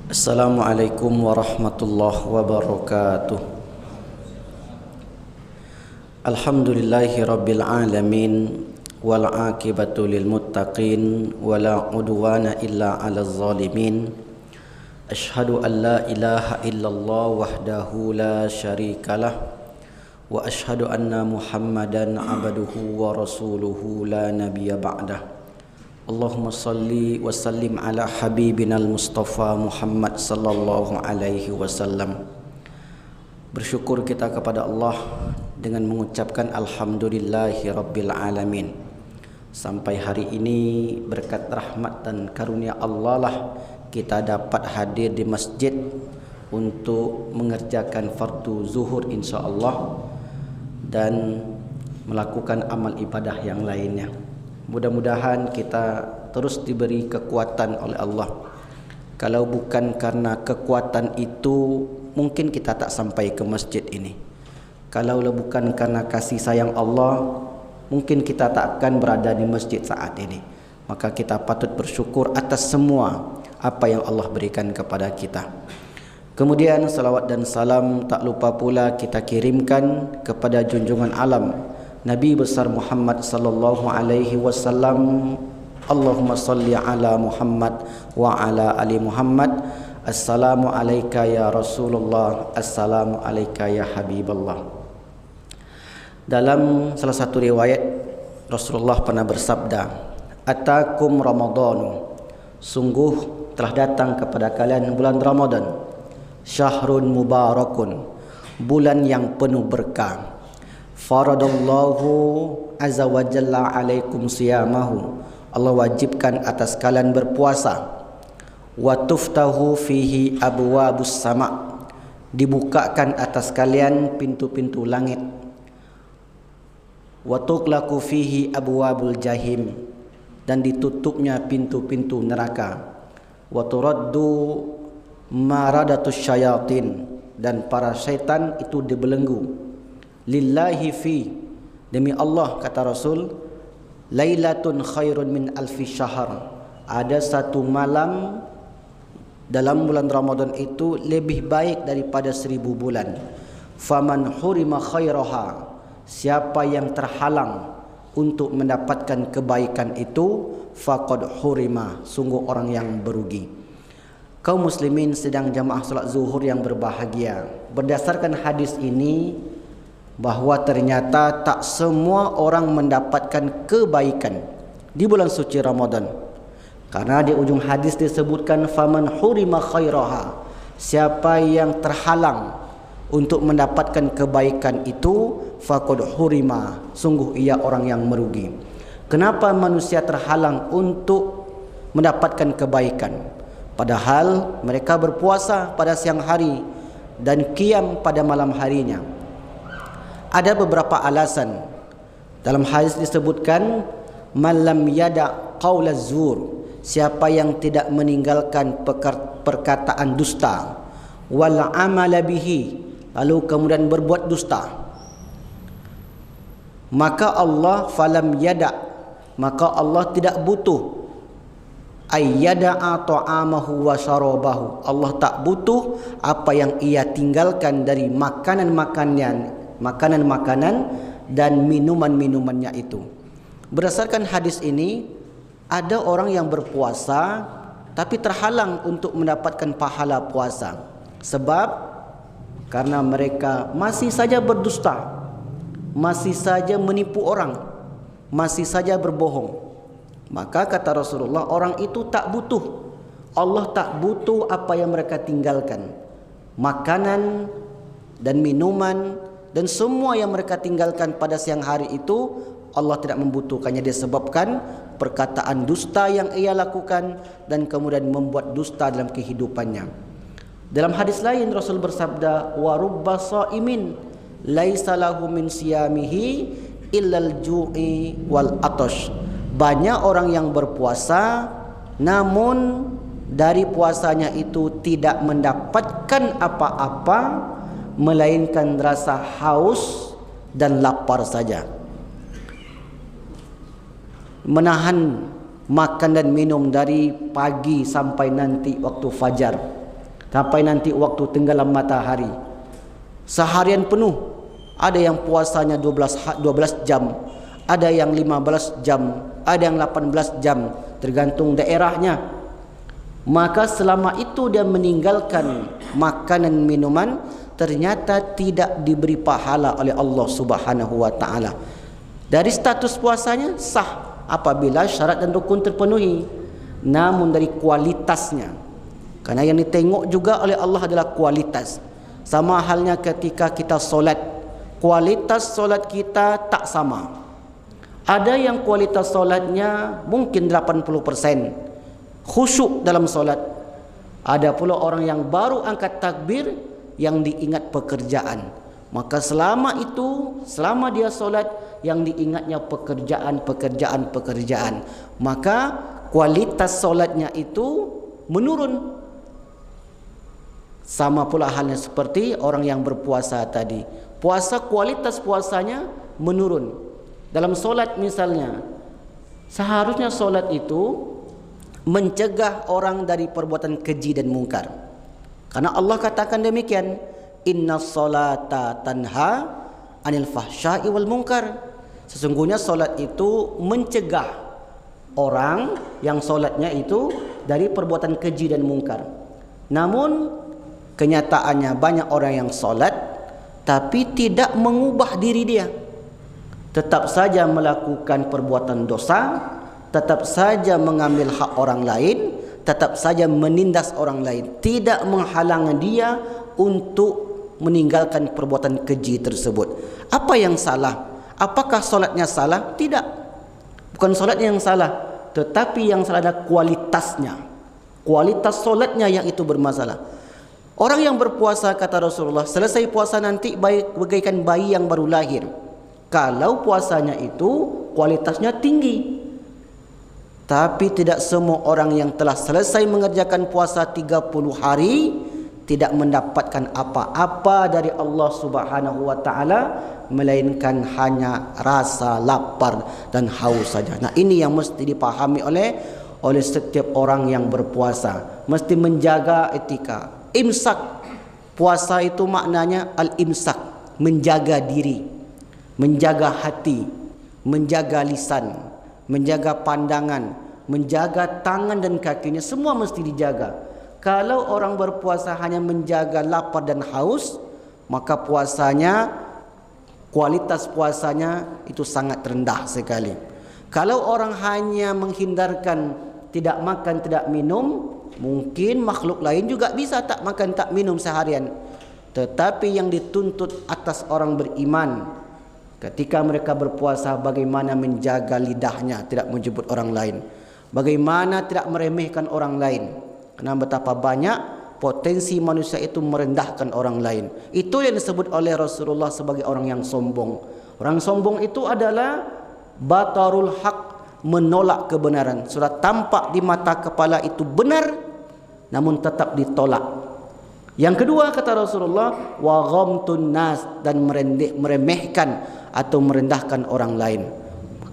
Assalamualaikum warahmatullahi wabarakatuh. Alhamdulillahi rabbil alamin wal aqibatu lil muttaqin wala udwana illa 'alal zalimin. Asyhadu an la ilaha illallah wahdahu la syarikalah wa asyhadu anna Muhammadan 'abduhu wa rasuluhu la nabiyya ba'dah. Allahumma salli wa sallim ala habibinal Mustafa Muhammad sallallahu alaihi wasallam. Bersyukur kita kepada Allah dengan mengucapkan alhamdulillahi rabbil alamin. Sampai hari ini berkat rahmat dan karunia Allah lah kita dapat hadir di masjid untuk mengerjakan fardu zuhur insyaallah dan melakukan amal ibadah yang lainnya. Mudah-mudahan kita terus diberi kekuatan oleh Allah. Kalau bukan karena kekuatan itu, mungkin kita tak sampai ke masjid ini. Kalau bukan karena kasih sayang Allah, mungkin kita tak akan berada di masjid saat ini. Maka kita patut bersyukur atas semua apa yang Allah berikan kepada kita. Kemudian salawat dan salam tak lupa pula kita kirimkan kepada junjungan alam Nabi besar Muhammad sallallahu alaihi wasallam. Allahumma salli ala Muhammad wa ala ali Muhammad. Assalamu alayka ya Rasulullah, assalamu alayka ya Habiballah. Dalam salah satu riwayat Rasulullah pernah bersabda, "Atakum Ramadhanu." Sungguh telah datang kepada kalian bulan Ramadan. Syahrun mubarakun, bulan yang penuh berkah. Faradallahu azza wa jalla alaikum siyamahu. Allah wajibkan atas kalian berpuasa. Wa tuftahu fihi abwabus sama. Dibukakan atas kalian pintu-pintu langit. Wa tuqlaqu fihi abwabul jahim. Dan ditutupnya pintu-pintu neraka. Wa turaddu maradatus syayatin. Dan para syaitan itu dibelenggu. Lillahi fi, demi Allah kata Rasul, lailatun khairun min alfi syahr. Ada satu malam dalam bulan Ramadan itu lebih baik daripada 1000 bulan. Faman hurima khairaha, siapa yang terhalang untuk mendapatkan kebaikan itu, faqad hurima, sungguh orang yang berugi. Kaum muslimin sedang jamaah salat zuhur yang berbahagia. Berdasarkan hadis ini, bahawa ternyata tak semua orang mendapatkan kebaikan di bulan suci Ramadan. Karena di ujung hadis disebutkan faman hurima khairaha, siapa yang terhalang untuk mendapatkan kebaikan itu, faqad hurima, sungguh ia orang yang merugi. Kenapa manusia terhalang untuk mendapatkan kebaikan? Padahal mereka berpuasa pada siang hari dan qiyam pada malam harinya. Ada beberapa alasan. Dalam hadis disebutkan malam yada qaulaz zur, siapa yang tidak meninggalkan perkataan dusta, wal amala bihi, lalu kemudian berbuat dusta, maka Allah falam yada, maka Allah tidak butuh ayyada'a ta'amahu wa syarabahu, Allah tak butuh apa yang ia tinggalkan dari makanan-makanan dan minuman-minumannya itu. Berdasarkan hadis ini, ada orang yang berpuasa tapi terhalang untuk mendapatkan pahala puasa. Sebab karena mereka masih saja berdusta, masih saja menipu orang, masih saja berbohong. Maka kata Rasulullah, orang itu tak butuh, Allah tak butuh apa yang mereka tinggalkan, makanan dan minuman dan semua yang mereka tinggalkan pada siang hari itu, Allah tidak membutuhkannya disebabkan perkataan dusta yang ia lakukan dan kemudian membuat dusta dalam kehidupannya. Dalam hadis lain Rasul bersabda, wa rubba shaimin laisa lahu min siyamihi illal ju'i wal atash. Banyak orang yang berpuasa namun dari puasanya itu tidak mendapatkan apa-apa melainkan rasa haus dan lapar saja. Menahan makan dan minum dari pagi sampai nanti waktu fajar. sampai nanti waktu tenggelam matahari. Seharian penuh. Ada yang puasanya 12 jam, ada yang 15 jam, ada yang 18 jam, tergantung daerahnya. Maka selama itu dia meninggalkan makanan minuman, ternyata tidak diberi pahala oleh Allah Subhanahu wa taala. Dari status puasanya sah apabila syarat dan rukun terpenuhi. Namun dari kualitasnya, karena yang ditengok juga oleh Allah adalah kualitas. Sama halnya ketika kita solat, kualitas solat kita tak sama. Ada yang kualitas solatnya mungkin 80%, khusyuk dalam solat. Ada pula orang yang baru angkat takbir, yang diingat pekerjaan. Maka selama itu, selama dia solat, yang diingatnya pekerjaan. Maka kualitas solatnya itu menurun. Sama pula halnya seperti orang yang berpuasa tadi. Puasa, kualitas puasanya menurun. Dalam solat misalnya, seharusnya solat itu mencegah orang dari perbuatan keji dan mungkar. Karena Allah katakan demikian, inna solata tanha anil fahsya'i wal munkar. Sesungguhnya solat itu mencegah orang yang solatnya itu dari perbuatan keji dan mungkar. Namun kenyataannya banyak orang yang solat tapi tidak mengubah diri dia, tetap saja melakukan perbuatan dosa, tetap saja mengambil hak orang lain, tetap saja menindas orang lain, tidak menghalangi dia untuk meninggalkan perbuatan keji tersebut. Apa yang salah? Apakah solatnya salah? Tidak, bukan solatnya yang salah, tetapi yang salah adalah kualitasnya. Kualitas solatnya yang itu bermasalah. Orang yang berpuasa, kata Rasulullah, selesai puasa nanti bagaikan bayi yang baru lahir. Kalau puasanya itu kualitasnya tinggi. Tapi tidak semua orang yang telah selesai mengerjakan puasa 30 hari tidak mendapatkan apa-apa dari Allah Subhanahu wa taala, melainkan hanya rasa lapar dan haus saja. Nah, ini yang mesti dipahami oleh setiap orang yang berpuasa. Mesti menjaga etika. Imsak, puasa itu maknanya al-imsak, menjaga diri, menjaga hati, menjaga lisan, menjaga pandangan, menjaga tangan dan kakinya, semua mesti dijaga. Kalau orang berpuasa hanya menjaga lapar dan haus, maka puasanya, kualitas puasanya itu sangat rendah sekali. Kalau orang hanya menghindarkan tidak makan, tidak minum, mungkin makhluk lain juga bisa tak makan, tak minum seharian. Tetapi yang dituntut atas orang beriman ketika mereka berpuasa, bagaimana menjaga lidahnya tidak menyebut orang lain, bagaimana tidak meremehkan orang lain. Karena betapa banyak potensi manusia itu merendahkan orang lain. Itu yang disebut oleh Rasulullah sebagai orang yang sombong. Orang sombong itu adalah batarul haq, menolak kebenaran. Sudah tampak di mata kepala itu benar, namun tetap ditolak. Yang kedua, kata Rasulullah, wa ghamtun nas, dan meremehkan atau merendahkan orang lain.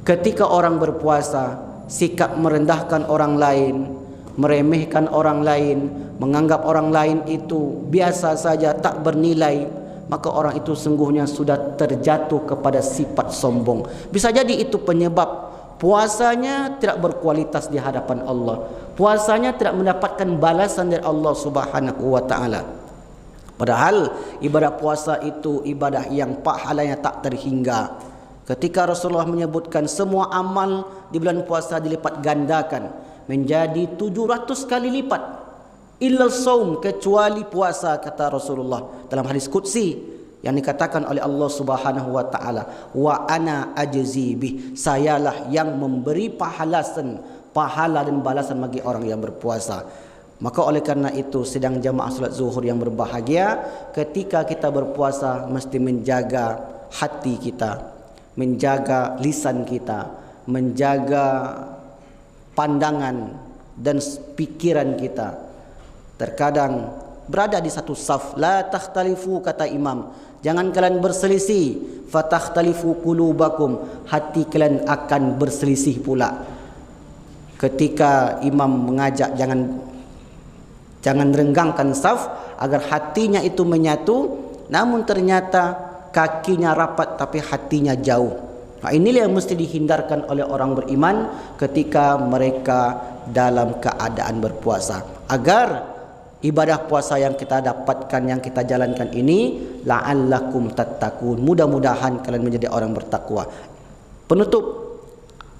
Ketika orang berpuasa, sikap merendahkan orang lain, meremehkan orang lain, menganggap orang lain itu biasa saja, tak bernilai, maka orang itu sungguhnya sudah terjatuh kepada sifat sombong. Bisa jadi itu penyebab puasanya tidak berkualitas di hadapan Allah, puasanya tidak mendapatkan balasan dari Allah Subhanahu wa taala. Padahal ibadah puasa itu ibadah yang pahalanya tak terhingga. Ketika Rasulullah menyebutkan semua amal di bulan puasa dilipat gandakan menjadi 700 kali lipat, illa saum, kecuali puasa, kata Rasulullah dalam hadis qudsi yang dikatakan oleh Allah Subhanahu wa taala, wa ana ajzi bih, sayalah yang memberi pahala dan balasan bagi orang yang berpuasa. Maka oleh karena itu, sedang jamaah salat zuhur yang berbahagia, ketika kita berpuasa mesti menjaga hati kita, menjaga lisan kita, menjaga pandangan dan pikiran kita. Terkadang berada di satu saf, la takhtalifu, kata imam, jangan kalian berselisih, fatakhtalifu qulubakum, hati kalian akan berselisih pula. Ketika imam mengajak jangan Jangan renggangkan saf agar hatinya itu menyatu, namun ternyata kakinya rapat tapi hatinya jauh. Nah, inilah yang mesti dihindarkan oleh orang beriman ketika mereka dalam keadaan berpuasa, agar ibadah puasa yang kita dapatkan, yang kita jalankan ini, la'allakum tattaqun, mudah-mudahan kalian menjadi orang bertakwa. Penutup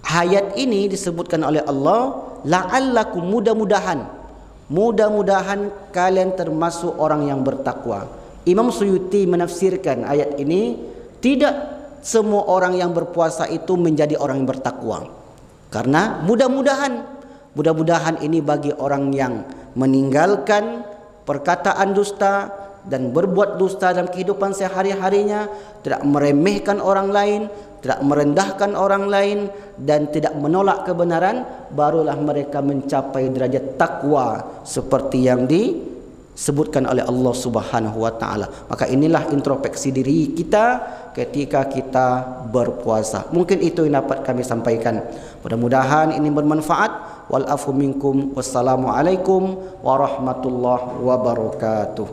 ayat ini disebutkan oleh Allah, la'allakum, mudah-mudahan kalian termasuk orang yang bertakwa. Imam Suyuti menafsirkan ayat ini, tidak semua orang yang berpuasa itu menjadi orang yang bertakwa. Karena mudah-mudahan ini bagi orang yang meninggalkan perkataan dusta dan berbuat dusta dalam kehidupan sehari-harinya, tidak meremehkan orang lain, tidak merendahkan orang lain, dan tidak menolak kebenaran, barulah mereka mencapai derajat takwa seperti yang disebutkan oleh Allah Subhanahu wa taala. Maka inilah introspeksi diri kita ketika kita berpuasa. Mungkin itu yang dapat kami sampaikan. Mudah-mudahan ini bermanfaat. Wal afu minkum. Wassalamualaikum warahmatullahi wabarakatuh.